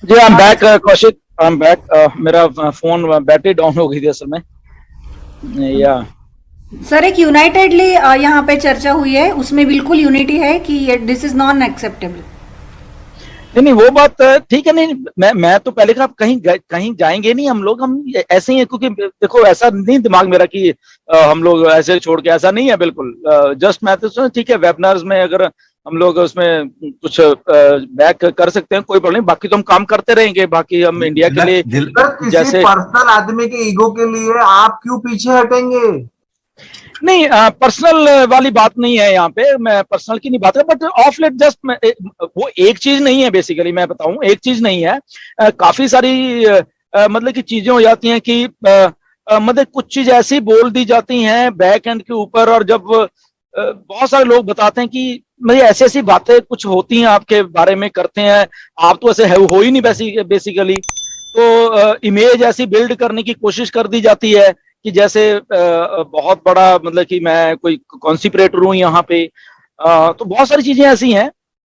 Ji I am back Kaushik, I am back. मेरा phone battery down हो गई थी असल में। या सर एक यूनाइटेडली यहाँ पे चर्चा हुई है, उसमें बिल्कुल यूनिटी है कि दिस इज नॉन एक्सेप्टेबल। नहीं नहीं, वो बात ठीक है। नहीं, मैं तो पहले कहा आप कहीं जाएंगे नहीं हम लोग, हम ऐसे ही है, क्योंकि देखो ऐसा नहीं दिमाग मेरा कि हम लोग ऐसे छोड़ के, ऐसा नहीं है बिल्कुल। जस्ट मैं तो ठीक है, वेबिनार्स में अगर हम लोग उसमें कुछ बैक कर सकते हैं कोई प्रॉब्लम नहीं, बाकी तो हम काम करते रहेंगे, बाकी हम इंडिया के लिए सर किसी जैसे। पर्सनल आदमी के ईगो के लिए आप क्यों पीछे हटेंगे? नहीं, पर्सनल वाली बात नहीं है यहाँ पे, मैं पर्सनल की नहीं बात है, बट ऑफ लेट जस्ट वो एक चीज नहीं है बेसिकली, मैं बताऊं एक चीज नहीं है। काफी सारी मतलब की चीजें हो जाती हैं कि मतलब कुछ चीज ऐसी बोल दी जाती हैं बैक एंड के ऊपर, और जब बहुत सारे लोग बताते हैं कि मतलब ऐसी ऐसी बातें कुछ होती हैं आपके बारे में करते हैं, आप तो ऐसे हो ही नहीं बेसिकली। तो इमेज ऐसी बिल्ड करने की कोशिश कर दी जाती है कि जैसे बहुत बड़ा मतलब कि मैं कोई कॉन्सिपरेटर हूं यहाँ पे। तो बहुत सारी चीजें ऐसी हैं,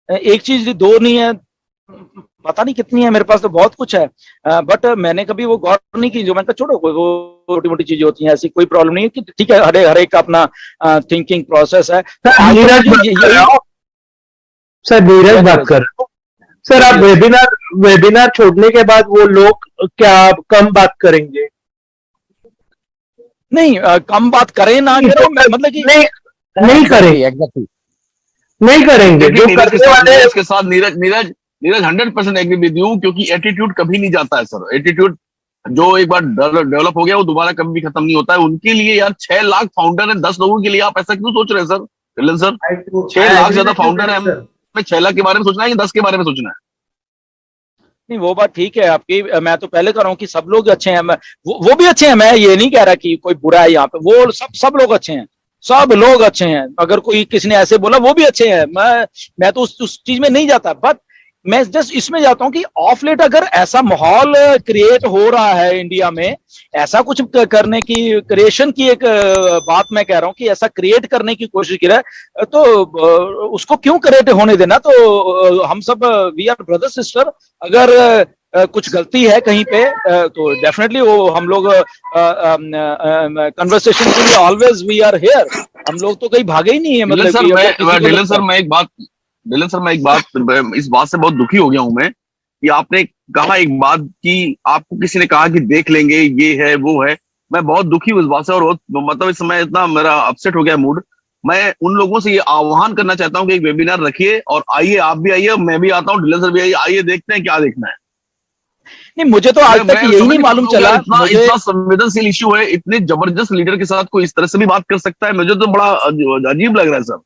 एक चीज दो नहीं है, पता नहीं कितनी है, मेरे पास तो बहुत कुछ है। बट मैंने कभी वो गौर नहीं की, जो मैंने कहा छोड़ो, कोई वो छोटी मोटी चीजें होती हैं, ऐसी कोई प्रॉब्लम नहीं है कि ठीक है, हर एक का अपना थिंकिंग प्रोसेस है। तो सर आज तक नीरज बात मुझे कर रहे यही। हो? सर नीरज क्या कह बात रहे कर थे? रहे हो? सर आप जी जी। वेबिनार वेबिनार छोड़ने के बाद वो लोग क्या कम बात करेंगे? नहीं, कम बात करें ना नहीं करें, मतलब कि नहीं, नहीं एग्जैक्टली करेंगे, एग्जैक्टली। नहीं करेंगे एग्जैक्टली जो नीरज के करने साथ, वाले। नीरज के साथ, Neeraj Neeraj Neeraj 100% agree with you, क्योंकि एटीट्यूड कभी नहीं जाता है सर। एटीट्यूड जो एक बार डेवलप हो गया वो दोबारा कभी भी खत्म नहीं होता है। उनके लिए यार 6 लाख फाउंडर है, 10 लोगों के लिए आप ऐसा क्यों सोच रहे हैं सर? कल्याण सर, छह आई लाख एग्री ज्यादा विद यू फाउंडर है, सर। हमें 6 लाख के बारे में सोचना है कि 10 के बारे में सोचना है? नहीं, वो बात ठीक है आपकी। मैं तो पहले कर रहा हूँ कि सब लोग अच्छे हैं, वो भी अच्छे हैं, मैं ये नहीं कह रहा कि कोई बुरा है यहाँ पे, वो सब लोग अच्छे हैं, सब लोग अच्छे हैं। अगर कोई किसी ने ऐसे बोला वो भी अच्छे हैं, मैं तो उस चीज में नहीं जाता। बट मैं जस्ट इसमें जाता हूँ कि ऑफ लेट अगर ऐसा माहौल क्रिएट हो रहा है इंडिया में, ऐसा कुछ करने की, क्रिएशन की एक बात मैं कह रहा हूँ कि ऐसा क्रिएट करने की कोशिश की रहा है, तो उसको क्यों क्रिएट होने देना? तो हम सब वी आर ब्रदर सिस्टर। अगर कुछ गलती है कहीं पे, तो डेफिनेटली वो हम लोग कन्वर्सेशन के लिए ऑलवेज वी आर हियर। हम लोग तो कहीं भागे ही नहीं है, डिलन मतलब सर कि मैं अगर किसी को डिलन लगता सर है। मैं एक बात डिलन सर मैं एक बात, इस बात से बहुत दुखी हो गया हूं मैं कि आपने कहा एक बात कि आपको किसी ने कहा कि देख लेंगे, ये है वो है। मैं बहुत दुखी हूँ इस बात से, और मतलब इस समय इतना मेरा अपसेट हो गया मूड। मैं उन लोगों से ये आह्वान करना चाहता हूँ कि एक वेबिनार रखिए और आइए, आप भी आइए, मैं भी आता हूँ, डिलन सर भी आइए, आइए देखते हैं क्या देखना है। नहीं, मुझे तो आज तक मैं यही समझ नहीं नहीं मालूम पाता हूँ यार, चला इतना मुझे। इतना संवेदनशील इश्यू है, इतने जबरदस्त लीडर के साथ कोई इस तरह से भी बात कर सकता है? मुझे तो बड़ा अजीब लग रहा है सर।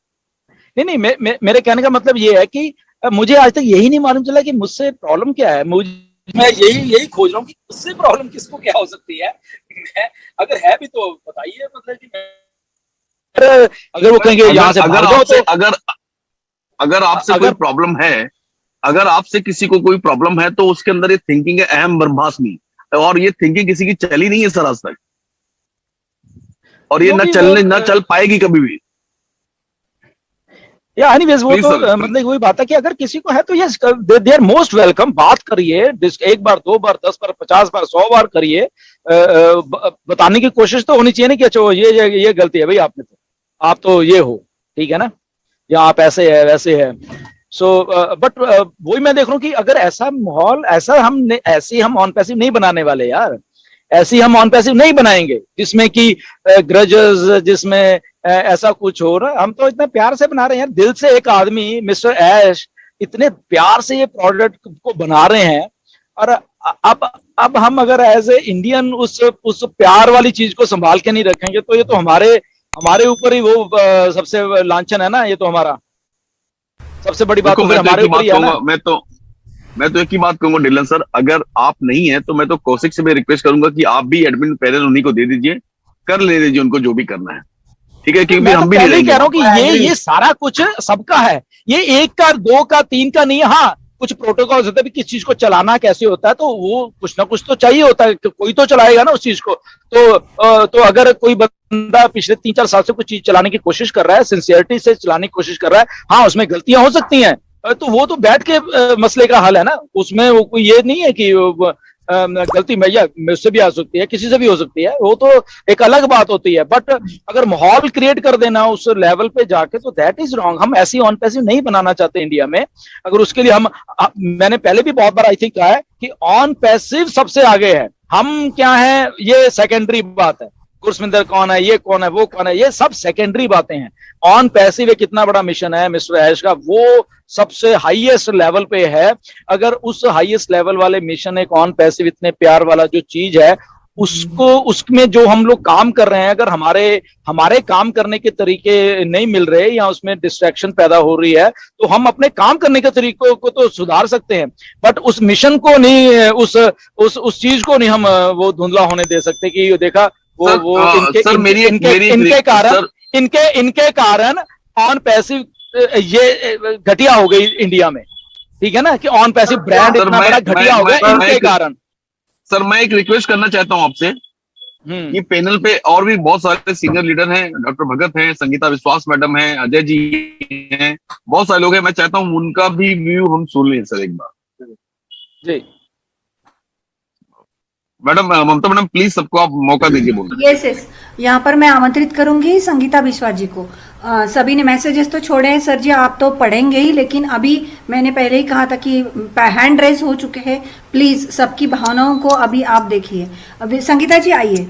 नहीं नहीं, मेरे कहने का मतलब ये है कि मुझे आज तक यही नहीं मालूम चला कि मुझसे प्रॉब्लम क्या है। मैं यही यही खोज रहा हूँ कि मुझसे प्रॉब्लम किसको क्या हो सकती है। मैं, अगर है भी तो बताइए, मतलब कि अगर वो कहेंगे अगर यहाँ से अगर भाग जाओ आपसे तो। अगर अगर आपसे कोई अगर प्रॉब्लम है, अगर आपसे किसी को कोई प्रॉब्लम है, तो उसके अंदर ये थिंकिंग है अहम ब्रह्मास्मि, और ये थिंकिंग किसी की चली नहीं है सर आज तक, और ये जो न भी वो चलने न चल पाएगी कभी भी। या एनीवेज, वो प्लीज तो सर। मतलब वही बात है कि अगर किसी को है तो yes, they are most welcome, बात करिए, एक बार, दो बार, 10 बार, 50 बार, 100 बार करिए। बताने की कोशिश तो होनी चाहिए ना कि अच्छा ये गलती है भाई, आपने तो, आप तो ये हो, ठीक है ना, या आप ऐसे है वैसे है। सो बट वही मैं देख रहा हूँ कि अगर ऐसा माहौल, ऐसे हम ऑन पैसिव नहीं बनाने वाले यार, ऐसी हम ऑन पैसिव नहीं बनाएंगे जिसमें कि ग्रजेस, जिसमें ऐसा कुछ हो रहा। हम तो इतना प्यार से बना रहे हैं यार, दिल से। एक आदमी मिस्टर ऐश इतने प्यार से ये प्रोडक्ट को बना रहे हैं, और अब हम अगर एज ए इंडियन उस प्यार वाली चीज को संभाल के नहीं रखेंगे, तो ये तो हमारे हमारे ऊपर ही वो सबसे लांछन है ना, ये तो हमारा सबसे बड़ी बात देखो तो फिर मैं तो एक हमारे ही ऊपर बात ही है ना। कहूंगा, मैं तो एक ही बात कहूंगा डिलन सर, अगर आप नहीं है तो मैं तो कौशिक से भी रिक्वेस्ट करूंगा कि आप भी एडमिन पैनल उन्हीं को दे दीजिए, कर ले दीजिए उनको जो भी करना है, ठीक है? नहीं, क्योंकि मैं तो हम भी नहीं पहले ही रहेंगे कह रहा वहां हूँ कि पर। ये सारा कुछ सबका है, ये एक का, दो का, तीन का नहीं है। हाँ, कुछ प्रोटोकॉल होते हैं कि किस चीज को चलाना कैसे होता है, तो वो कुछ ना कुछ तो चाहिए होता है, कोई तो चलाएगा ना उस चीज को। तो अगर कोई बंदा पिछले 3-4 साल से कुछ चीज चलाने की कोशिश कर रहा है, सिंसियरिटी से चलाने की कोशिश कर रहा है, हाँ उसमें गलतियां हो सकती हैं, तो वो तो बैठ के मसले का हल है ना, उसमें वो कोई ये नहीं है कि गलती मैया मुझसे भी आ सकती है, किसी से भी हो सकती है, वो तो एक अलग बात होती है। बट अगर माहौल क्रिएट कर देना उस लेवल पे जाके, तो दैट इज रॉन्ग। हम ऐसी ऑन पैसिव नहीं बनाना चाहते इंडिया में। अगर उसके लिए हम मैंने पहले भी बहुत बार आई थिंक कहा है कि ऑन पैसिव सबसे आगे है, हम क्या है ये सेकेंडरी बात है। गुरसमिंदर कौन है, ये कौन है, वो कौन है, ये सब सेकेंडरी बातें हैं। ऑन पैसिव एक कितना बड़ा मिशन है मिस्टर ऐश का, वो सबसे हाईएस्ट लेवल पे है। अगर उस हाईएस्ट लेवल वाले मिशन, एक ऑन पैसिव इतने प्यार वाला जो चीज है, उसको उसमें जो हम लोग काम कर रहे हैं, अगर हमारे काम करने के तरीके नहीं मिल रहे या उसमें डिस्ट्रैक्शन पैदा हो रही है, तो हम अपने काम करने के तरीकों को तो सुधार सकते हैं, बट उस मिशन को नहीं, उस चीज को नहीं हम वो धुंधला होने दे सकते कि देखा वो सर, वो सर, मेरी इनके कारण ऑन पैसिव ये घटिया हो गई इंडिया में। ठीक है ना, कि ऑन पैसिव ब्रांड इतना बड़ा घटिया हो गया इनके कारण। सर मैं एक रिक्वेस्ट करना चाहता हूं आपसे कि पैनल पे और भी बहुत सारे सीनियर लीडर हैं, डॉक्टर भगत हैं, संगीता विश्वास मैडम हैं, अजय जी हैं, बहुत सारे लोग हैं। मैं चाहता हूं उनका भी व्यू हम सुन लें सर एक बार। जी मैडम, ममता मैडम प्लीज सबको आप मौका दीजिए बोलने। यस यस, यहाँ पर मैं आमंत्रित करूंगी संगीता विश्वास जी को। सभी ने मैसेजेस तो छोड़े हैं सर जी, आप तो पढ़ेंगे ही, लेकिन अभी मैंने पहले ही कहा था कि हैंड रेज हो चुके हैं, प्लीज सबकी भावनाओं को अभी आप देखिए। अभी संगीता जी आइए।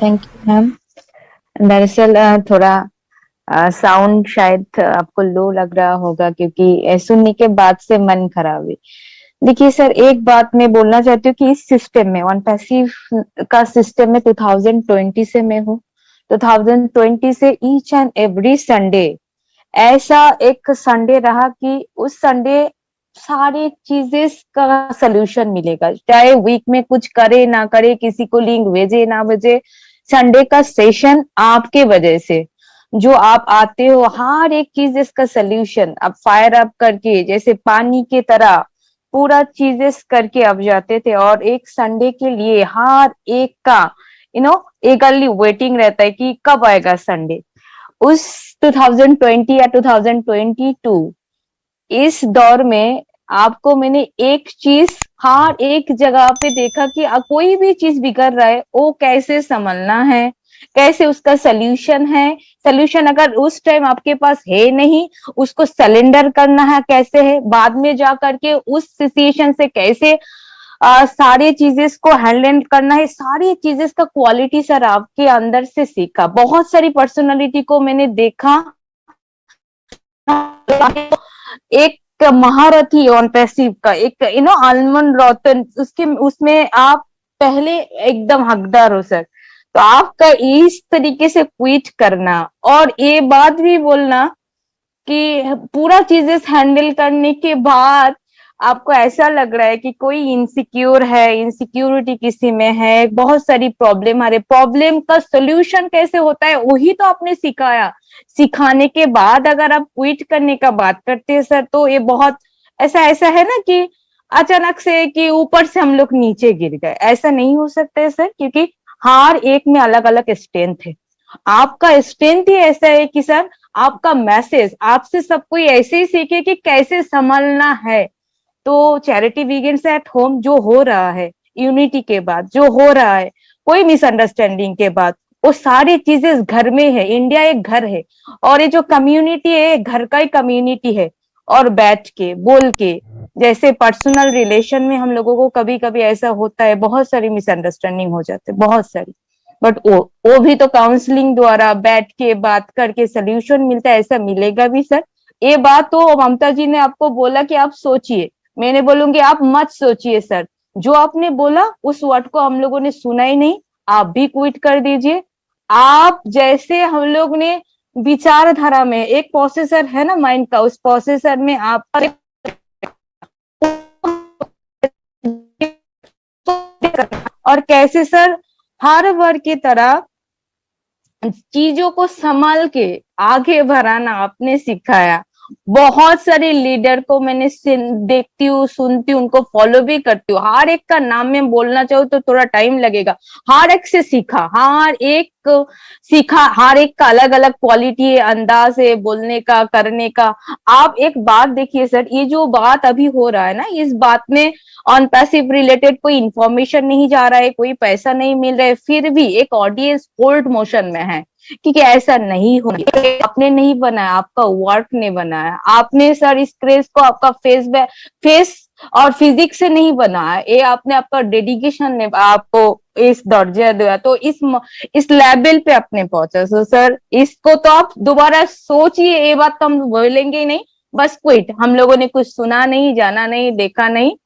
Thank you ma'am. दरअसल थोड़ा साउंड शायद आपको लो लग रहा होगा, क्योंकि सुनने के बाद से मन खराब है। देखिए सर, एक बात मैं बोलना चाहती हूँ कि इस सिस्टम में, ऑन पैसिव का सिस्टम में 2020 से मैं हूँ। 2020 से ईच एंड एवरी संडे ऐसा एक संडे रहा कि उस संडे सारी चीजें का सलूशन मिलेगा, चाहे वीक में कुछ करे ना करे, किसी को लिंक भेजे ना भेजे, संडे का सेशन आपके वजह से जो आप आते हो, हर एक चीज इसका सलूशन आप फायर अप करके, जैसे पानी की तरह पूरा चीजें करके आप जाते थे। और एक संडे के लिए हर एक का eagerly वेटिंग रहता है कि कब आएगा संडे। उस 2020 या 2022 इस दौर में आपको मैंने एक चीज हर एक जगह पे देखा कि कोई भी चीज बिगड़ रहा है, वो कैसे संभलना है, कैसे उसका सल्यूशन है। सल्यूशन अगर उस टाइम आपके पास है नहीं, उसको सरेंडर करना है कैसे है, बाद में जा करके उस सिचुएशन से कैसे सारी चीजें को हैंडल करना है, सारी चीजें का क्वालिटी सर आपके अंदर से सीखा। बहुत सारी पर्सनालिटी को मैंने देखा, एक महारथी ऑन पैसिव का, एक आलमंड रोतन, उसमें आप पहले एकदम हकदार हो सर। तो आपका इस तरीके से क्विट करना और ये बात भी बोलना कि पूरा चीजें हैंडल करने के बाद आपको ऐसा लग रहा है कि कोई इनसिक्योर है, इनसिक्योरिटी किसी में है, बहुत सारी प्रॉब्लम आ रही, प्रॉब्लम का सोल्यूशन कैसे होता है वही तो आपने सिखाया। सिखाने के बाद अगर आप क्विट करने का बात करते हैं सर, तो ये बहुत ऐसा है ना कि अचानक से कि ऊपर से हम लोग नीचे गिर गए, ऐसा नहीं हो सकता है सर, क्योंकि हर एक में अलग अलग स्ट्रेंथ है। आपका स्ट्रेंथ ही ऐसा है कि सर आपका मैसेज आपसे सब कोई ऐसे ही सीखे कि कैसे संभलना है। तो चैरिटी बिगिंस एट होम जो हो रहा है, यूनिटी के बाद जो हो रहा है, कोई मिसअंडरस्टैंडिंग के बाद, वो सारी चीजें घर में है। इंडिया एक घर है और ये जो कम्युनिटी है घर का ही कम्युनिटी है। और बैठ के बोल के, जैसे पर्सनल रिलेशन में हम लोगों को कभी कभी ऐसा होता है, बहुत सारी मिसअंडरस्टैंडिंग हो जाते हैं, बहुत सारी, बट वो भी तो काउंसलिंग द्वारा बैठ के बात करके सोल्यूशन मिलता है, ऐसा मिलेगा भी सर। ये बात तो ममता जी ने आपको बोला कि आप सोचिए, मैंने बोलूंगी आप मत सोचिए सर। जो आपने बोला उस वर्ड को हम लोगों ने सुना ही नहीं, आप भी क्विट कर दीजिए। आप जैसे हम लोग ने विचारधारा में एक प्रोसेसर है ना माइंड का, उस प्रोसेसर में आप और कैसे सर हर वर्ग की तरह चीजों को संभाल के आगे बढ़ाना आपने सिखाया। बहुत सारे लीडर को मैंने देखती हूँ, सुनती हूँ, उनको फॉलो भी करती हूँ। हर एक का नाम में बोलना चाहूँ तो थोड़ा टाइम लगेगा। हर एक से सीखा, हर एक का अलग अलग क्वालिटी है, अंदाज है बोलने का, करने का। आप एक बात देखिए सर, ये जो बात अभी हो रहा है ना, इस बात में ऑन पैसिव रिलेटेड कोई इंफॉर्मेशन नहीं जा रहा है, कोई पैसा नहीं मिल रहा है, फिर भी एक ऑडियंस होल्ड मोशन में है कि ऐसा नहीं होगा। आपने नहीं बनाया, आपका वर्क ने बनाया। आपने सर इस क्रेज को आपका फेस और फिजिक्स से नहीं बनाया, ये आपने आपका डेडिकेशन ने आपको इस दर्जा दिया, तो इस लेवल पे आपने पहुंचा। सो सर इसको तो आप दोबारा सोचिए, ये बात तो हम बोलेंगे ही नहीं, बस क्विट। हम लोगों ने कुछ सुना नहीं, जाना नहीं, देखा नहीं।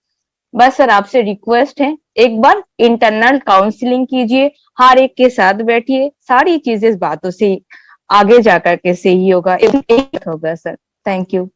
बस सर आपसे रिक्वेस्ट है, एक बार इंटरनल काउंसलिंग कीजिए, हर एक के साथ बैठिए, सारी चीजें इस बातों से आगे जाकर के सही होगा, होगा सर। Thank you.